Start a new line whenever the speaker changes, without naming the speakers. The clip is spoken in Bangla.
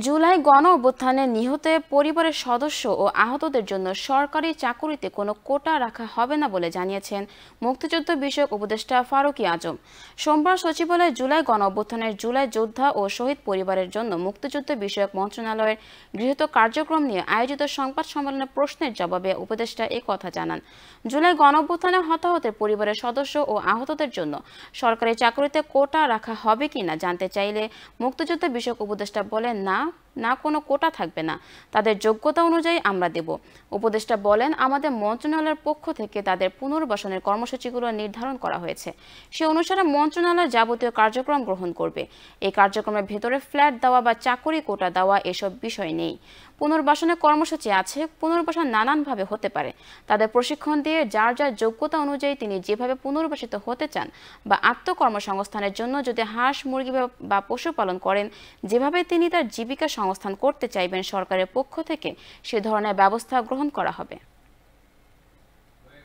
জুলাই গণ অভ্যুত্থানে নিহতের পরিবারের সদস্য ও আহতদের জন্য সরকারি চাকুরিতে কোনো কোটা রাখা হবে না বলে জানিয়েছেন মুক্তিযুদ্ধ বিষয়ক উপদেষ্টা ফারুকী আজম। সোমবার সচিবালয়ে জুলাই গণ অভ্যুত্থানের জুলাই যোদ্ধা ও শহীদ পরিবারের জন্য মুক্তিযুদ্ধ বিষয়ক মন্ত্রণালয়ের গৃহীত কার্যক্রম নিয়ে আয়োজিত সংবাদ সম্মেলনে প্রশ্নের জবাবে উপদেষ্টা এ কথা জানান। জুলাই গণ অভ্যুত্থানে হতাহতের পরিবারের সদস্য ও আহতদের জন্য সরকারি চাকুরিতে কোটা রাখা হবে কিনা জানতে চাইলে মুক্তিযুদ্ধ বিষয়ক উপদেষ্টা বলেন, না কোনো কোটা থাকবে না, তাদের যোগ্যতা অনুযায়ী আমরা দেব। উপদেষ্টা বলেন, আমাদের মন্ত্রণালয়ের পক্ষ থেকে তাদের পুনর্বাসনের কর্মসূচিগুলো নির্ধারণ করা হয়েছে, সে অনুসারে মন্ত্রণালয় যাবতীয় কার্যক্রম গ্রহণ করবে। এই কার্যক্রমের ভেতরে ফ্ল্যাট দেওয়া বা চাকরি কোটা দেওয়া এসব বিষয় নেই। পুনর্বাসনের কর্মসূচি আছে, পুনর্বাসন নানানভাবে হতে পারে। তাদের প্রশিক্ষণ দিয়ে যার যার যোগ্যতা অনুযায়ী তিনি যেভাবে পুনর্বাসিত হতে চান বা আত্মকর্মসংস্থানের জন্য যদি হাঁস মুরগি বা পশুপালন করেন, যেভাবে তিনি তার জীবিকা সংস্থান করতে চাইবেন, সরকারের পক্ষ থেকে সে ধরনের ব্যবস্থা গ্রহণ করা হবে।